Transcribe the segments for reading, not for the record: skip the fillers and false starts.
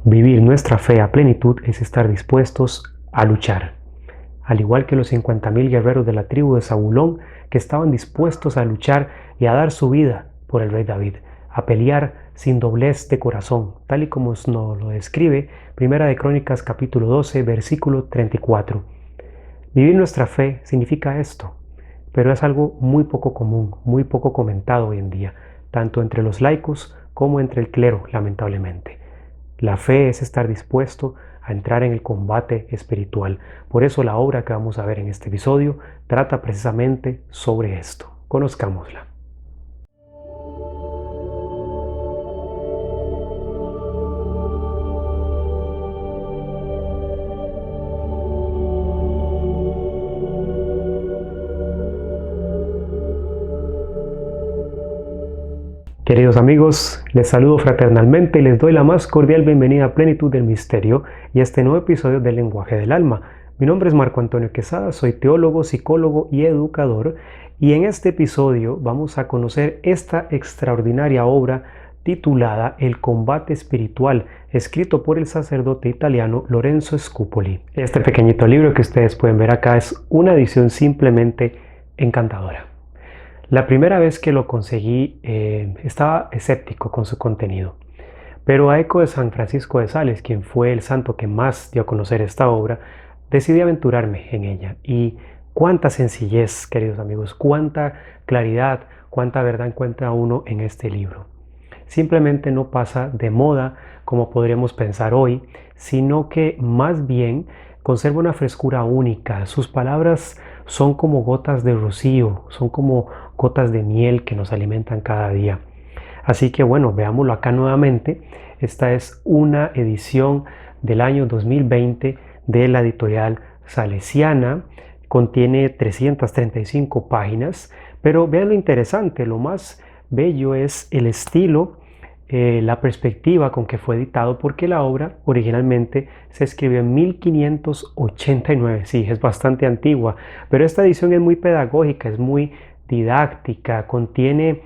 Vivir nuestra fe a plenitud es estar dispuestos a luchar. Al igual que los 50.000 guerreros de la tribu de Zabulón que estaban dispuestos a luchar y a dar su vida por el rey David, a pelear sin doblez de corazón, tal y como nos lo describe Primera de Crónicas capítulo 12, versículo 34. Vivir nuestra fe significa esto, pero es algo muy poco común, muy poco comentado hoy en día, tanto entre los laicos como entre el clero, lamentablemente. La fe es estar dispuesto a entrar en el combate espiritual. Por eso la obra que vamos a ver en este episodio trata precisamente sobre esto. Conozcámosla. Queridos amigos, les saludo fraternalmente y les doy la más cordial bienvenida a Plenitud del Misterio y a este nuevo episodio del Lenguaje del Alma. Mi nombre es Marco Antonio Quesada, soy teólogo, psicólogo y educador, y en este episodio vamos a conocer esta extraordinaria obra titulada El combate espiritual, escrito por el sacerdote italiano Lorenzo Scupoli. Este pequeñito libro que ustedes pueden ver acá es una edición simplemente encantadora. La primera vez que lo conseguí estaba escéptico con su contenido, pero a eco de San Francisco de Sales, quien fue el santo que más dio a conocer esta obra, decidí aventurarme en ella. Y cuánta sencillez, queridos amigos, cuánta claridad, cuánta verdad encuentra uno en este libro. Simplemente no pasa de moda como podríamos pensar hoy, sino que más bien conserva una frescura única. Sus palabras son como gotas de rocío, son como gotas de miel que nos alimentan cada día. Así que bueno, veámoslo acá nuevamente. Esta es una edición del año 2020 de la editorial Salesiana. Contiene 335 páginas, pero vean lo interesante, lo más bello es el estilo, la perspectiva con que fue editado, porque la obra originalmente se escribió en 1589, sí, es bastante antigua, pero esta edición es muy pedagógica, es muy didáctica, contiene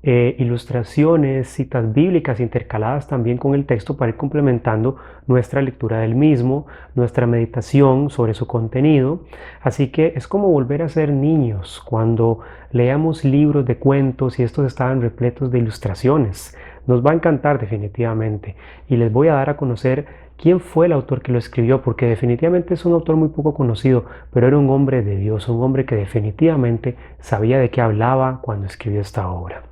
ilustraciones, citas bíblicas intercaladas también con el texto para ir complementando nuestra lectura del mismo, nuestra meditación sobre su contenido. Así que es como volver a ser niños cuando leamos libros de cuentos y estos estaban repletos de ilustraciones. Nos va a encantar definitivamente, y les voy a dar a conocer quién fue el autor que lo escribió, porque definitivamente es un autor muy poco conocido, pero era un hombre de Dios, un hombre que definitivamente sabía de qué hablaba cuando escribió esta obra.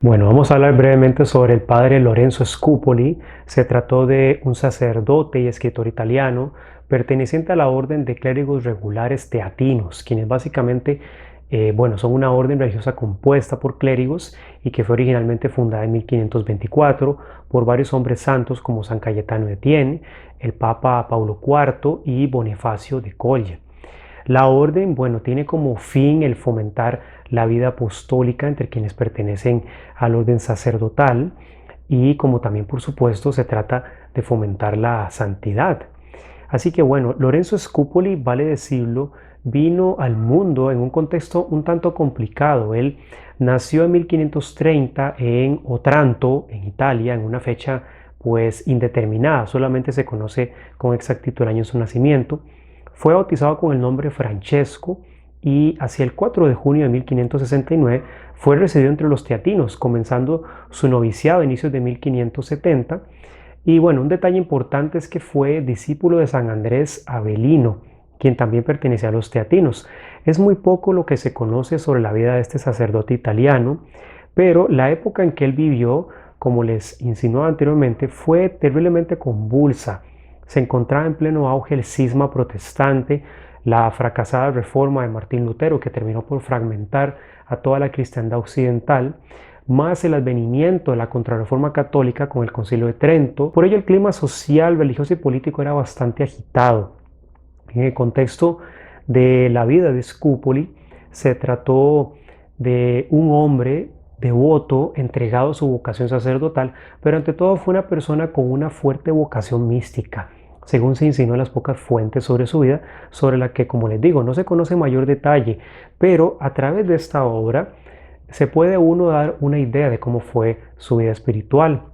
Bueno, vamos a hablar brevemente sobre el padre Lorenzo Scupoli. Se trató de un sacerdote y escritor italiano perteneciente a la orden de clérigos regulares teatinos, quienes básicamente son una orden religiosa compuesta por clérigos y que fue originalmente fundada en 1524 por varios hombres santos como San Cayetano de Thiene, el Papa Paulo IV y Bonifacio de Colle. La orden, tiene como fin el fomentar la vida apostólica entre quienes pertenecen al orden sacerdotal, y como también, por supuesto, se trata de fomentar la santidad. Así que Lorenzo Scupoli, vale decirlo, vino al mundo en un contexto un tanto complicado. Él nació en 1530 en Otranto, en Italia, en una fecha pues indeterminada, solamente se conoce con exactitud el año de su nacimiento. Fue bautizado con el nombre Francesco y hacia el 4 de junio de 1569 fue recibido entre los teatinos, comenzando su noviciado a inicios de 1570. Y un detalle importante es que fue discípulo de San Andrés Avelino, quien también pertenecía a los teatinos. Es muy poco lo que se conoce sobre la vida de este sacerdote italiano, pero la época en que él vivió, como les insinuaba anteriormente, fue terriblemente convulsa. Se encontraba en pleno auge el cisma protestante, la fracasada reforma de Martín Lutero, que terminó por fragmentar a toda la cristiandad occidental, más el advenimiento de la contrarreforma católica con el Concilio de Trento. Por ello el clima social, religioso y político era bastante agitado. En el contexto de la vida de Scupoli, se trató de un hombre devoto, entregado a su vocación sacerdotal, pero ante todo fue una persona con una fuerte vocación mística, según se insinuó en las pocas fuentes sobre su vida, sobre la que, como les digo, no se conoce mayor detalle, pero a través de esta obra se puede uno dar una idea de cómo fue su vida espiritual.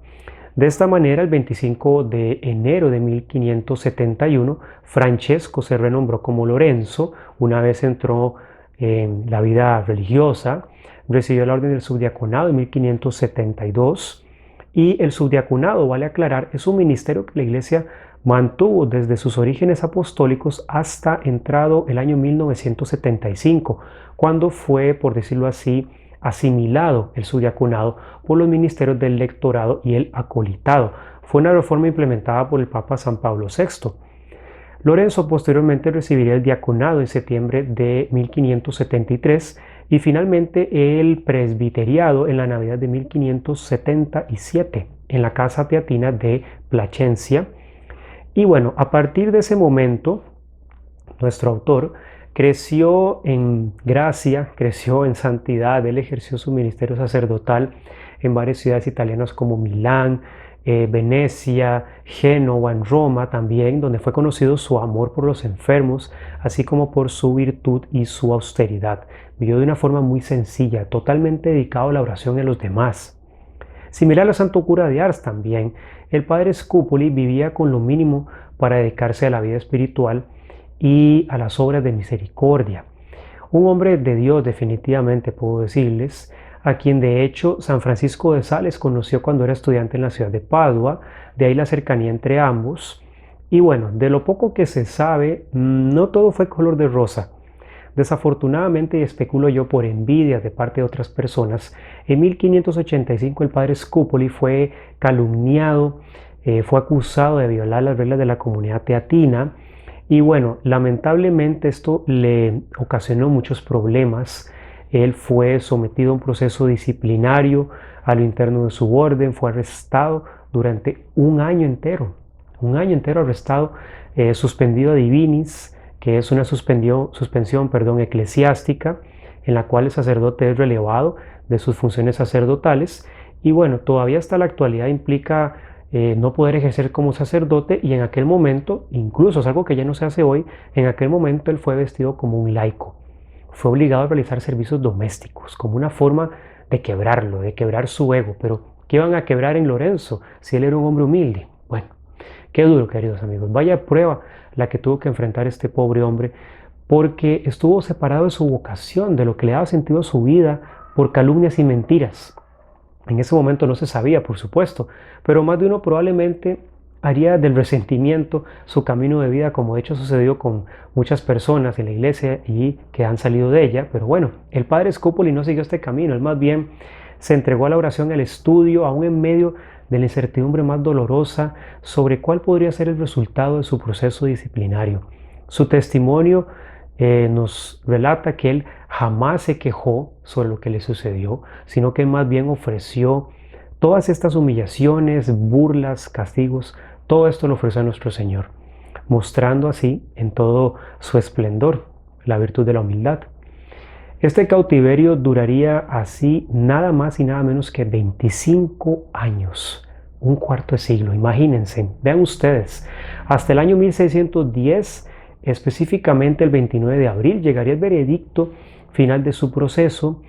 De esta manera, el 25 de enero de 1571, Francesco se renombró como Lorenzo. Una vez entró en la vida religiosa, recibió la orden del subdiaconado en 1572, y el subdiaconado, vale aclarar, es un ministerio que la Iglesia mantuvo desde sus orígenes apostólicos hasta entrado el año 1975, cuando fue, por decirlo así, asimilado el subdiaconado por los ministerios del lectorado y el acolitado. Fue una reforma implementada por el Papa San Pablo VI. Lorenzo posteriormente recibiría el diaconado en septiembre de 1573 y finalmente el presbiteriado en la Navidad de 1577 en la Casa Teatina de Placencia. Y bueno, a partir de ese momento, nuestro autor creció en gracia, creció en santidad. Él ejerció su ministerio sacerdotal en varias ciudades italianas como Milán, Venecia, Génova, en Roma también, donde fue conocido su amor por los enfermos, así como por su virtud y su austeridad. Vivió de una forma muy sencilla, totalmente dedicado a la oración y a los demás. Similar al santo cura de Ars también, el padre Scupoli vivía con lo mínimo para dedicarse a la vida espiritual y a las obras de misericordia. Un hombre de Dios definitivamente, puedo decirles, a quien de hecho San Francisco de Sales conoció cuando era estudiante en la ciudad de Padua, de ahí la cercanía entre ambos. Y bueno, de lo poco que se sabe, no todo fue color de rosa. Desafortunadamente, y especulo yo por envidia de parte de otras personas, en 1585 el padre Scupoli fue calumniado, fue acusado de violar las reglas de la comunidad teatina. Y bueno, lamentablemente esto le ocasionó muchos problemas. Él fue sometido a un proceso disciplinario a lo interno de su orden, fue arrestado durante un año entero arrestado, suspendido a divinis, que es una suspensión eclesiástica, en la cual el sacerdote es relevado de sus funciones sacerdotales. Y bueno, todavía hasta la actualidad implica no poder ejercer como sacerdote, y en aquel momento, incluso es algo que ya no se hace hoy, en aquel momento él fue vestido como un laico. Fue obligado a realizar servicios domésticos como una forma de quebrarlo, de quebrar su ego. Pero ¿qué iban a quebrar en Lorenzo si él era un hombre humilde? Bueno, qué duro, queridos amigos. Vaya prueba la que tuvo que enfrentar este pobre hombre, porque estuvo separado de su vocación, de lo que le daba sentido a su vida, por calumnias y mentiras. En ese momento no se sabía, por supuesto, pero más de uno probablemente haría del resentimiento su camino de vida, como de hecho sucedió con muchas personas en la iglesia y que han salido de ella. Pero bueno, el padre Scupoli no siguió este camino, él más bien se entregó a la oración, al estudio, aún en medio de la incertidumbre más dolorosa sobre cuál podría ser el resultado de su proceso disciplinario. Su testimonio nos relata que él jamás se quejó sobre lo que le sucedió, sino que más bien ofreció todas estas humillaciones, burlas, castigos, todo esto lo ofreció a nuestro Señor, mostrando así en todo su esplendor la virtud de la humildad. Este cautiverio duraría así nada más y nada menos que 25 años, un cuarto de siglo, imagínense, vean ustedes, hasta el año 1610, específicamente el 29 de abril, llegaría el veredicto final de su proceso,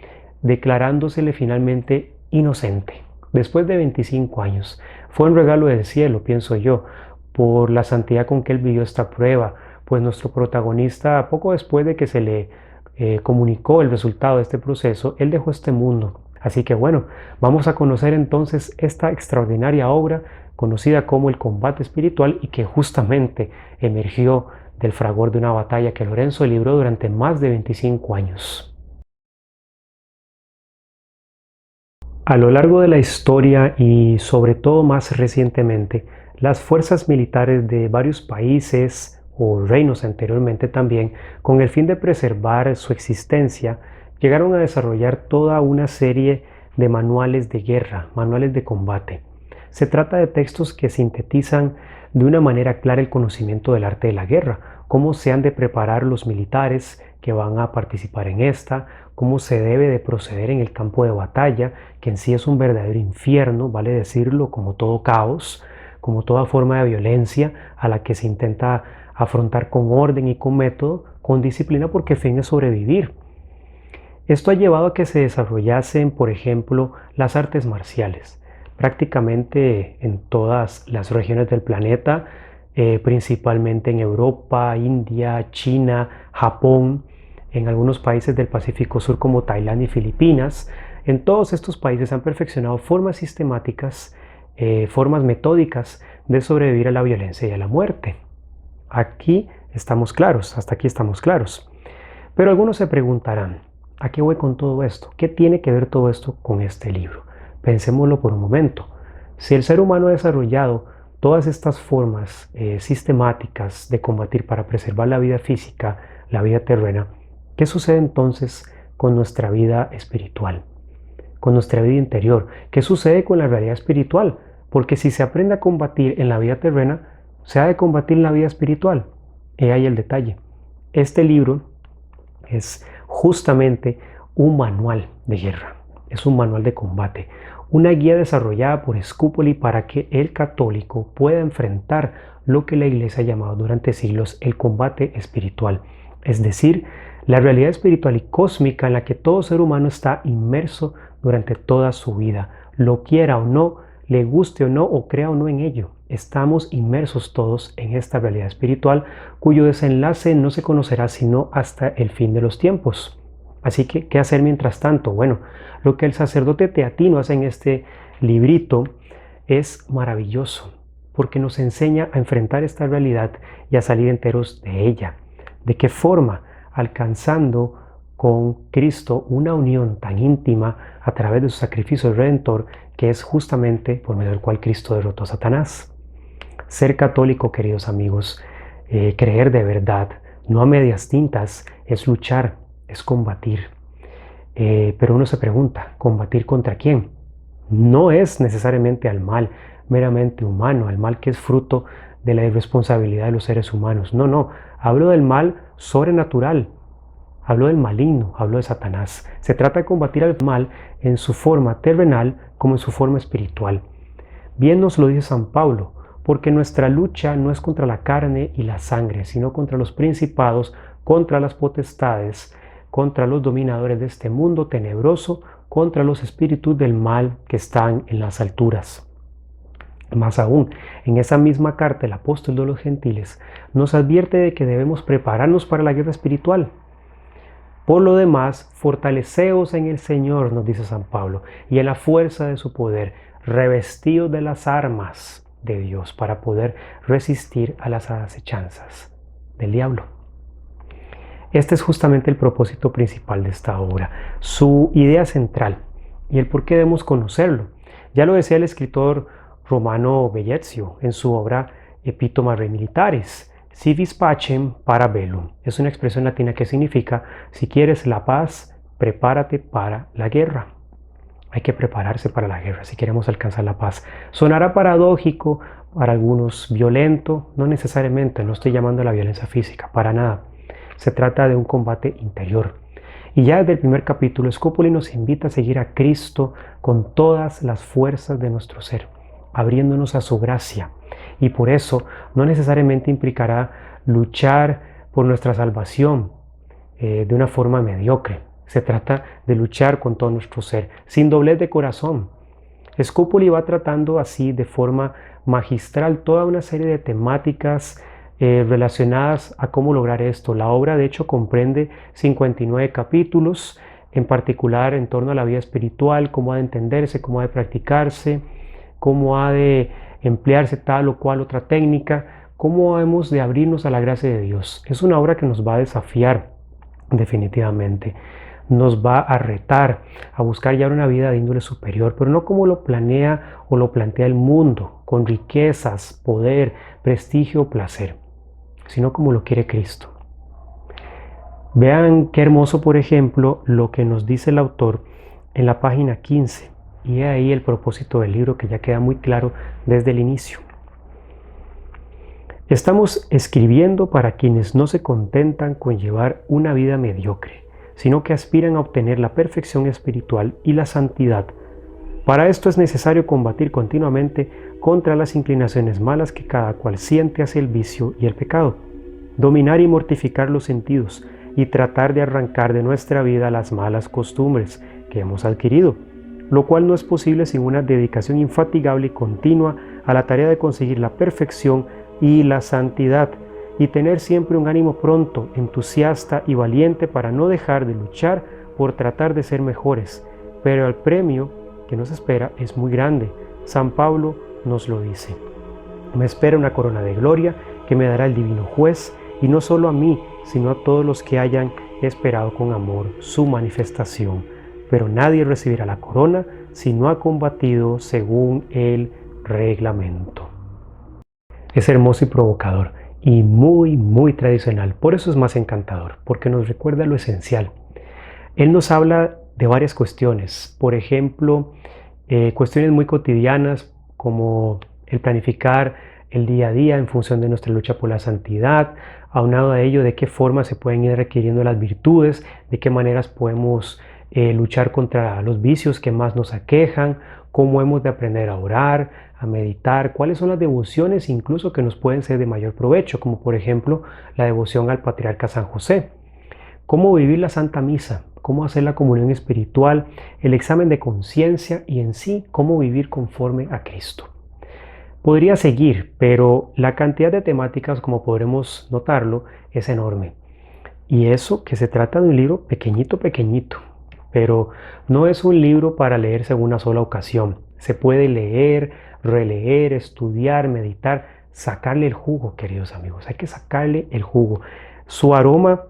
declarándosele finalmente inocente. Después de 25 años, fue un regalo del cielo, pienso yo, por la santidad con que él vivió esta prueba, pues nuestro protagonista, poco después de que se le comunicó el resultado de este proceso, él dejó este mundo. Así que bueno, vamos a conocer entonces esta extraordinaria obra conocida como el combate espiritual, y que justamente emergió del fragor de una batalla que Lorenzo libró durante más de 25 años. A lo largo de la historia y sobre todo más recientemente, las fuerzas militares de varios países o reinos anteriormente también, con el fin de preservar su existencia, llegaron a desarrollar toda una serie de manuales de guerra, manuales de combate. Se trata de textos que sintetizan de una manera clara el conocimiento del arte de la guerra, cómo se han de preparar los militares que van a participar en esta, cómo se debe de proceder en el campo de batalla, que en sí es un verdadero infierno, vale decirlo, como todo caos, como toda forma de violencia a la que se intenta afrontar con orden y con método, con disciplina, porque el fin es sobrevivir. Esto ha llevado a que se desarrollasen, por ejemplo, las artes marciales, prácticamente en todas las regiones del planeta, principalmente en Europa, India, China, Japón, en algunos países del Pacífico Sur como Tailandia y Filipinas. En todos estos países han perfeccionado formas sistemáticas, formas metódicas de sobrevivir a la violencia y a la muerte. Aquí estamos claros, hasta aquí estamos claros. Pero algunos se preguntarán, ¿a qué voy con todo esto? ¿Qué tiene que ver todo esto con este libro? Pensémoslo por un momento. Si el ser humano ha desarrollado todas estas formas sistemáticas de combatir para preservar la vida física, la vida terrena, ¿qué sucede entonces con nuestra vida espiritual? Con nuestra vida interior. ¿Qué sucede con la realidad espiritual? Porque si se aprende a combatir en la vida terrena, se ha de combatir en la vida espiritual. He ahí el detalle. Este libro es justamente un manual de guerra, es un manual de combate, una guía desarrollada por Scupoli para que el católico pueda enfrentar lo que la Iglesia ha llamado durante siglos el combate espiritual, es decir, la realidad espiritual y cósmica en la que todo ser humano está inmerso durante toda su vida, lo quiera o no, le guste o no, o crea o no en ello. Estamos inmersos todos en esta realidad espiritual cuyo desenlace no se conocerá sino hasta el fin de los tiempos. Así que, ¿qué hacer mientras tanto? Bueno, lo que el sacerdote teatino hace en este librito es maravilloso, porque nos enseña a enfrentar esta realidad y a salir enteros de ella. ¿De qué forma? Alcanzando con Cristo una unión tan íntima a través de su sacrificio redentor, que es justamente por medio del cual Cristo derrotó a Satanás. Ser católico, queridos amigos, creer de verdad, no a medias tintas, es luchar, es combatir. Pero uno se pregunta, ¿combatir contra quién? No es necesariamente al mal meramente humano, al mal que es fruto de la irresponsabilidad de los seres humanos. No, no, hablo del mal sobrenatural, hablo del maligno, hablo de Satanás. Se trata de combatir al mal en su forma terrenal como en su forma espiritual. Bien nos lo dice San Pablo, porque nuestra lucha no es contra la carne y la sangre, sino contra los principados, contra las potestades, contra los dominadores de este mundo tenebroso, contra los espíritus del mal que están en las alturas. Más aún, en esa misma carta el apóstol de los gentiles nos advierte de que debemos prepararnos para la guerra espiritual. Por lo demás, fortaleceos en el Señor, nos dice San Pablo, y en la fuerza de su poder, revestidos de las armas de Dios para poder resistir a las acechanzas del diablo. Este es justamente el propósito principal de esta obra, su idea central y el por qué debemos conocerlo. Ya lo decía el escritor romano Vegetzio en su obra Epitoma Rei Militaris, si vis pacem para bellum. Es una expresión latina que significa, si quieres la paz, prepárate para la guerra. Hay que prepararse para la guerra si queremos alcanzar la paz. Sonará paradójico, para algunos violento, no necesariamente, no estoy llamando a la violencia física, para nada. Se trata de un combate interior. Y ya desde el primer capítulo, Scupoli nos invita a seguir a Cristo con todas las fuerzas de nuestro ser, abriéndonos a su gracia. Y por eso no necesariamente implicará luchar por nuestra salvación de una forma mediocre. Se trata de luchar con todo nuestro ser, sin doblez de corazón. Scupoli va tratando así de forma magistral toda una serie de temáticas relacionadas a cómo lograr esto. La obra de hecho comprende 59 capítulos, en particular en torno a la vida espiritual, cómo ha de entenderse, cómo ha de practicarse, cómo ha de emplearse tal o cual otra técnica, cómo hemos de abrirnos a la gracia de Dios. Es una obra que nos va a desafiar definitivamente. Nos va a retar a buscar ya una vida de índole superior, pero no como lo planea o lo plantea el mundo, con riquezas, poder, prestigio o placer, sino como lo quiere Cristo. Vean qué hermoso, por ejemplo, lo que nos dice el autor en la página 15, y ahí el propósito del libro que ya queda muy claro desde el inicio. Estamos escribiendo para quienes no se contentan con llevar una vida mediocre, sino que aspiran a obtener la perfección espiritual y la santidad. Para esto es necesario combatir continuamente contra las inclinaciones malas que cada cual siente hacia el vicio y el pecado, dominar y mortificar los sentidos, y tratar de arrancar de nuestra vida las malas costumbres que hemos adquirido, lo cual no es posible sin una dedicación infatigable y continua a la tarea de conseguir la perfección y la santidad, y tener siempre un ánimo pronto, entusiasta y valiente para no dejar de luchar por tratar de ser mejores, pero el premio que nos espera es muy grande. San Pablo nos lo dice: me espera una corona de gloria que me dará el divino juez, y no solo a mí, sino a todos los que hayan esperado con amor su manifestación. Pero nadie recibirá la corona si no ha combatido según el reglamento. Es hermoso y provocador, y muy tradicional. Por eso es más encantador, porque nos recuerda lo esencial. Él nos habla de varias cuestiones, por ejemplo, cuestiones muy cotidianas como el planificar el día a día en función de nuestra lucha por la santidad, aunado a ello de qué forma se pueden ir requiriendo las virtudes, de qué maneras podemos luchar contra los vicios que más nos aquejan, cómo hemos de aprender a orar, a meditar, cuáles son las devociones incluso que nos pueden ser de mayor provecho, como por ejemplo la devoción al Patriarca San José, cómo vivir la Santa Misa, cómo hacer la comunión espiritual, el examen de conciencia y en sí cómo vivir conforme a Cristo. Podría seguir, pero la cantidad de temáticas, como podremos notarlo, es enorme. Y eso que se trata de un libro pequeñito, pero no es un libro para leerse en una sola ocasión. Se puede leer, releer, estudiar, meditar, sacarle el jugo, queridos amigos. Hay que sacarle el jugo. Su aroma,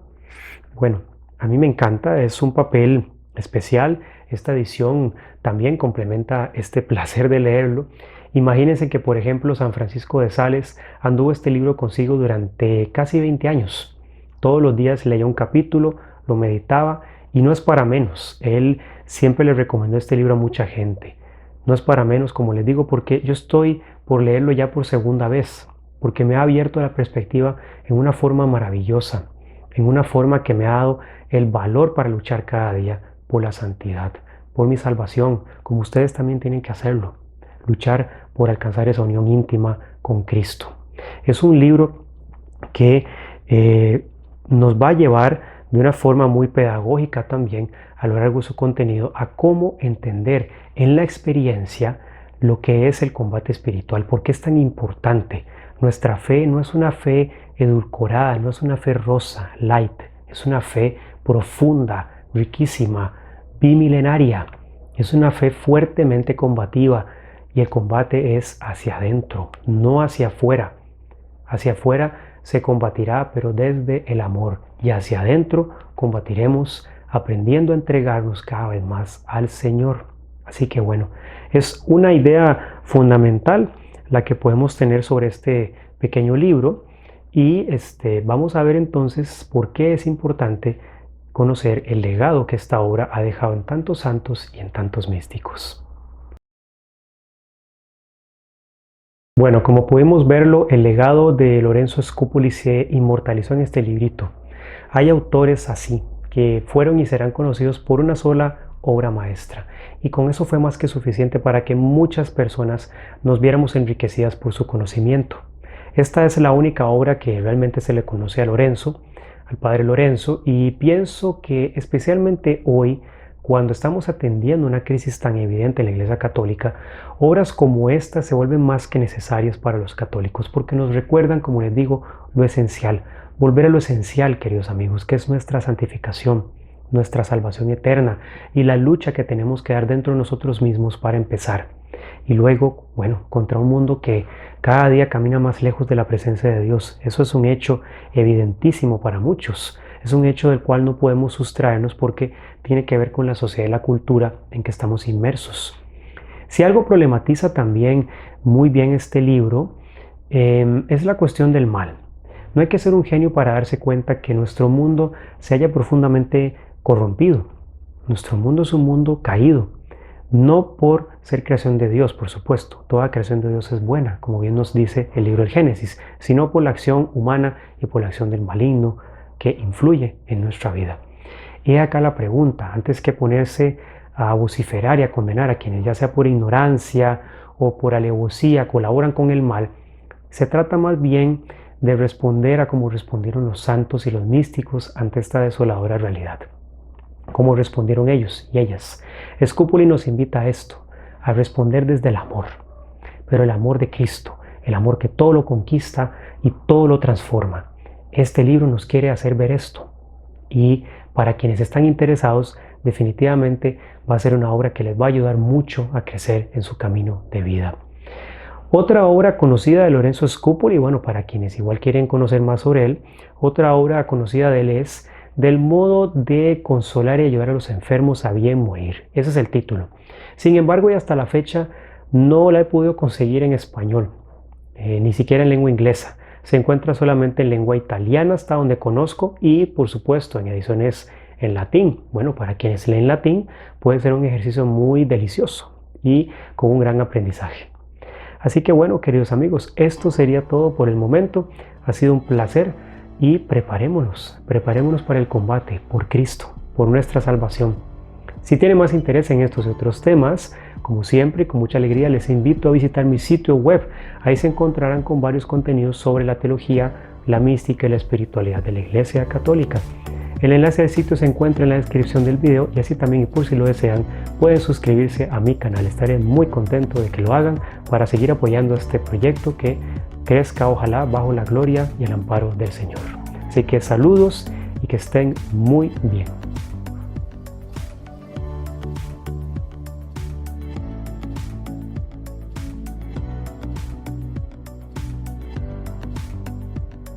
bueno, a mí me encanta, es un papel especial. Esta edición también complementa este placer de leerlo. Imagínense que, por ejemplo, San Francisco de Sales anduvo este libro consigo durante casi 20 años. Todos los días leía un capítulo, lo meditaba, y no es para menos. Él siempre le recomendó este libro a mucha gente. No es para menos, como les digo, porque yo estoy por leerlo ya por segunda vez, porque me ha abierto la perspectiva en una forma maravillosa, en una forma que me ha dado el valor para luchar cada día por la santidad, por mi salvación, como ustedes también tienen que hacerlo, luchar por alcanzar esa unión íntima con Cristo. Es un libro que nos va a llevar de una forma muy pedagógica también a lo largo de su contenido a cómo entender en la experiencia lo que es el combate espiritual, por qué es tan importante. Nuestra fe no es una fe edulcorada, no es una fe rosa, light, es una fe profunda, riquísima, bimilenaria, es una fe fuertemente combativa, y el combate es hacia adentro, no hacia afuera. Hacia afuera se combatirá, pero desde el amor, y hacia adentro combatiremos aprendiendo a entregarnos cada vez más al Señor. Así que bueno, es una idea fundamental la que podemos tener sobre este pequeño libro, y vamos a ver entonces por qué es importante conocer el legado que esta obra ha dejado en tantos santos y en tantos místicos. Bueno, como pudimos verlo, el legado de Lorenzo Scupoli se inmortalizó en este librito. Hay autores así, que fueron y serán conocidos por una sola obra maestra, y con eso fue más que suficiente para que muchas personas nos viéramos enriquecidas por su conocimiento. Esta es la única obra que realmente se le conoce a Lorenzo, al padre Lorenzo, y pienso que especialmente hoy, cuando estamos atendiendo una crisis tan evidente en la Iglesia Católica, obras como esta se vuelven más que necesarias para los católicos, porque nos recuerdan, como les digo, lo esencial. Volver a lo esencial, queridos amigos, que es nuestra santificación, nuestra salvación eterna y la lucha que tenemos que dar dentro de nosotros mismos para empezar. Y luego, bueno, contra un mundo que cada día camina más lejos de la presencia de Dios. Eso es un hecho evidentísimo para muchos. Es un hecho del cual no podemos sustraernos porque tiene que ver con la sociedad y la cultura en que estamos inmersos. Si algo problematiza también muy bien este libro, es la cuestión del mal. No hay que ser un genio para darse cuenta que nuestro mundo se halla profundamente corrompido. Nuestro mundo es un mundo caído, no por ser creación de Dios, por supuesto. Toda creación de Dios es buena, como bien nos dice el libro del Génesis, sino por la acción humana y por la acción del maligno que influye en nuestra vida. Y acá la pregunta: antes que ponerse a vociferar y a condenar a quienes, ya sea por ignorancia o por alevosía, colaboran con el mal, se trata más bien de responder a cómo respondieron los santos y los místicos ante esta desoladora realidad. ¿Cómo respondieron ellos y ellas? Scupoli nos invita a esto, a responder desde el amor, pero el amor de Cristo, el amor que todo lo conquista y todo lo transforma. Este libro nos quiere hacer ver esto, y para quienes están interesados, definitivamente va a ser una obra que les va a ayudar mucho a crecer en su camino de vida. Otra obra conocida de Lorenzo Scupoli, bueno, para quienes igual quieren conocer más sobre él, otra obra conocida de él es Del modo de consolar y ayudar a los enfermos a bien morir. Ese es el título. Sin embargo, y hasta la fecha no la he podido conseguir en español, ni siquiera en lengua inglesa. Se encuentra solamente en lengua italiana hasta donde conozco y por supuesto en ediciones en latín. Bueno, para quienes leen latín puede ser un ejercicio muy delicioso y con un gran aprendizaje. Así que bueno, queridos amigos, esto sería todo por el momento. Ha sido un placer y preparémonos para el combate por Cristo, por nuestra salvación. Si tienen más interés en estos y otros temas, como siempre y con mucha alegría les invito a visitar mi sitio web. Ahí se encontrarán con varios contenidos sobre la teología, la mística y la espiritualidad de la Iglesia Católica. El enlace al sitio se encuentra en la descripción del video y así también, y por si lo desean, pueden suscribirse a mi canal. Estaré muy contento de que lo hagan para seguir apoyando este proyecto que crezca, ojalá, bajo la gloria y el amparo del Señor. Así que saludos y que estén muy bien.